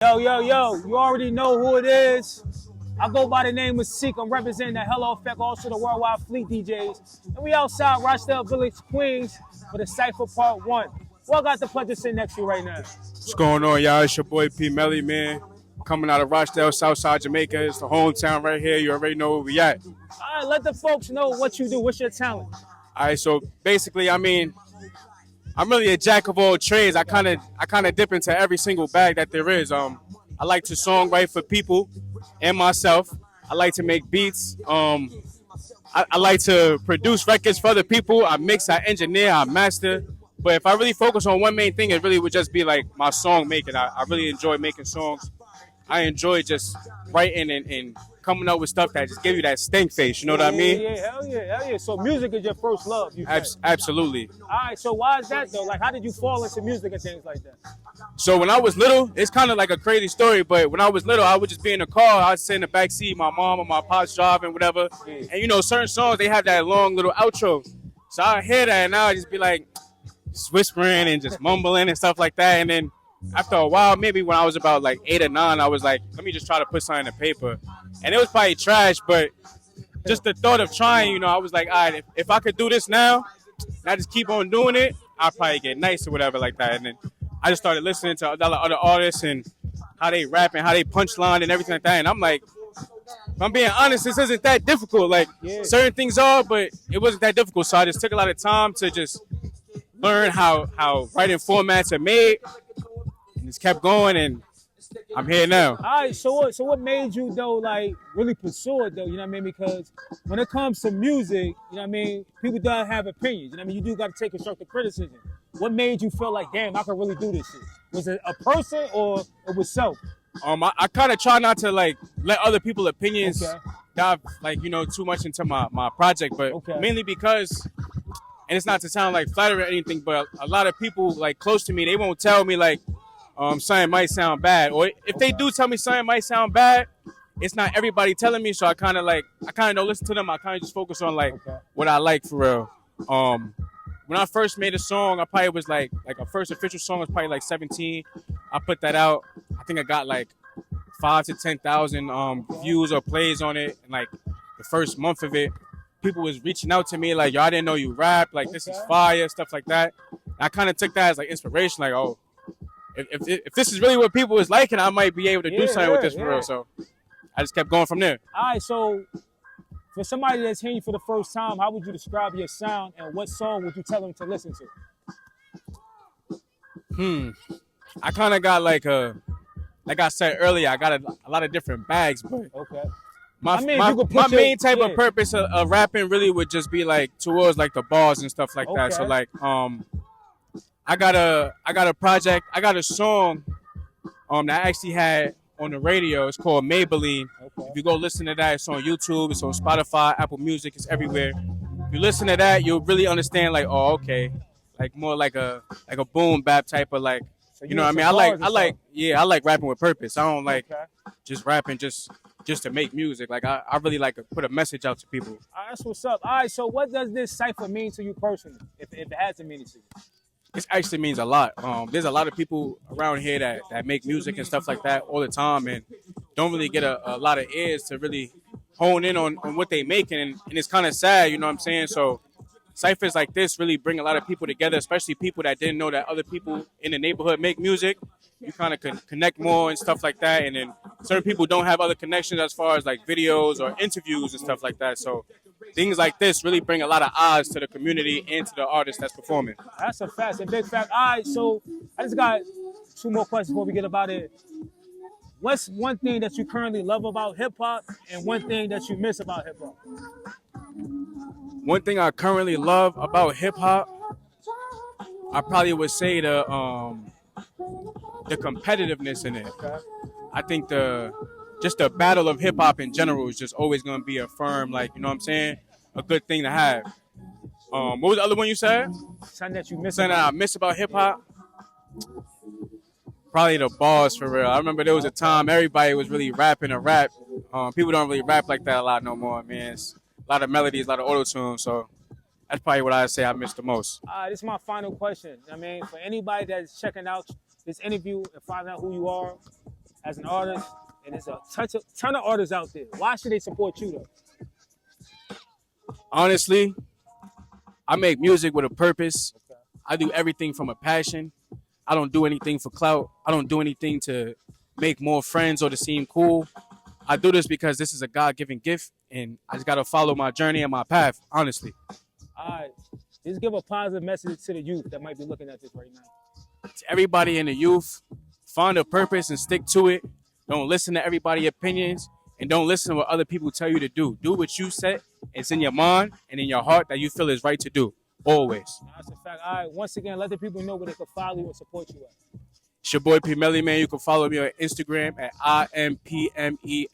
Yo, yo, yo, you already know who it is. I go by the name of Seek. I'm representing the Hello Effect, also the Worldwide Fleet DJs. And we outside Rochdale Village, Queens for the Cypher Part 1. Well, I got the pleasure sitting next to you right now. What's going on, y'all? It's your boy P. Melly, man. Coming out of Rochdale, Southside Jamaica. It's the hometown right here. You already know where we at. All right, let the folks know what you do. What's your talent? All right, so basically, I'm really a jack of all trades. I kind of dip into every single bag that there is. I like to songwrite for people and myself. I like to make beats. I like to produce records for other people. I mix, I engineer, I master. But if I really focus on one main thing, it really would just be like my song making. I really enjoy making songs. I enjoy just writing and coming up with stuff that just give you that stink face. You know what I mean? Yeah, hell yeah, hell yeah. So music is your first love, you say? Absolutely. All right, so why is that though? Like, how did you fall into music and things like that? So when I was little, it's kind of like a crazy story, but when I was little, I would just be in the car. I'd sit in the back seat, my mom or my pops driving, whatever. Yeah. And you know, certain songs, they have that long little outro. So I hear that and I'd just be like, just whispering and just mumbling and stuff like that. And then after a while, maybe when I was about like 8 or 9, I was like, let me just try to put something in paper. And it was probably trash, but just the thought of trying, you know, I was like, all right, if I could do this now, and I just keep on doing it, I'll probably get nice or whatever like that. And then I just started listening to other artists and how they rap and how they punchline and everything like that. And I'm like, if I'm being honest, this isn't that difficult. Like, certain things are, but it wasn't that difficult. So I just took a lot of time to just learn how writing formats are made, and just kept going, and I'm here now. All right, so what made you though like really pursue it though? You know what I mean? Because when it comes to music, you know what I mean, people don't have opinions. You know what I mean? You do got to take constructive criticism. What made you feel like, damn, I can really do this shit? Was it a person or it was self? I kind of try not to like let other people's opinions dive like, you know, too much into my project, but mainly because, and it's not to sound like flattering or anything, but a lot of people like close to me, they won't tell me like something might sound bad, or if they do tell me something might sound bad, it's not everybody telling me. So I kind of don't listen to them. I kind of just focus on like what I like for real. When I first made a song, I probably was like a first official song was probably like 17. I put that out. I think I got like 5,000 to 10,000 views or plays on it, and like the first month of it, people was reaching out to me like, yo, I didn't know you rap, like this is fire, stuff like that. And I kind of took that as like inspiration, like, oh, if this is really what people was liking, I might be able to do something with this for real. So I just kept going from there. All right, so for somebody that's hearing you for the first time, how would you describe your sound, and what song would you tell them to listen to? I kind of got like I said earlier, I got a lot of different bags, but my main type of purpose of rapping really would just be like towards like the bars and stuff like that. So like I got a project, I got a song that I actually had on the radio. It's called Maybelline. If you go listen to that, it's on YouTube, it's on Spotify, Apple Music, it's everywhere. If you listen to that, you'll really understand like, oh, okay, like more like a boom bap type of like, you know what I mean? I like rapping with purpose. I don't like just rapping just to make music. Like I really like to put a message out to people. That's what's up. All right, so what does this cypher mean to you personally, if it has a meaning to you? It actually means a lot. There's a lot of people around here that make music and stuff like that all the time and don't really get a lot of ears to really hone in on what they making. And it's kind of sad, you know what I'm saying? So cyphers like this really bring a lot of people together, especially people that didn't know that other people in the neighborhood make music. You kind of can connect more and stuff like that. And then certain people don't have other connections as far as like videos or interviews and stuff like that. So things like this really bring a lot of eyes to the community and to the artist that's performing. That's a fact, a big fact. All right, so I just got 2 more questions before we get about it. What's one thing that you currently love about hip-hop and one thing that you miss about hip-hop? One thing I currently love about hip-hop, I probably would say the competitiveness in it. I think just the battle of hip-hop in general is just always going to be a firm, like, you know what I'm saying, a good thing to have. What was the other one you said? Something that you miss. Something that I miss about hip-hop? Probably the bars, for real. I remember there was a time everybody was really rapping a rap. People don't really rap like that a lot no more, man. It's a lot of melodies, a lot of auto-tune, so that's probably what I'd say I miss the most. This is my final question. I mean, for anybody that's checking out this interview and finding out who you are, as an artist, and there's a ton of artists out there. Why should they support you though? Honestly, I make music with a purpose. Okay. I do everything from a passion. I don't do anything for clout. I don't do anything to make more friends or to seem cool. I do this because this is a God-given gift, and I just gotta follow my journey and my path, honestly. All right. Just give a positive message to the youth that might be looking at this right now. To everybody in the youth, find a purpose and stick to it. Don't listen to everybody's opinions, and don't listen to what other people tell you to do. Do what you said. It's in your mind and in your heart that you feel is right to do, always. That's a fact. All right. Once again, let the people know where they can follow you and support you at. It's your boy P Melly, man. You can follow me on Instagram at IMPMELLY.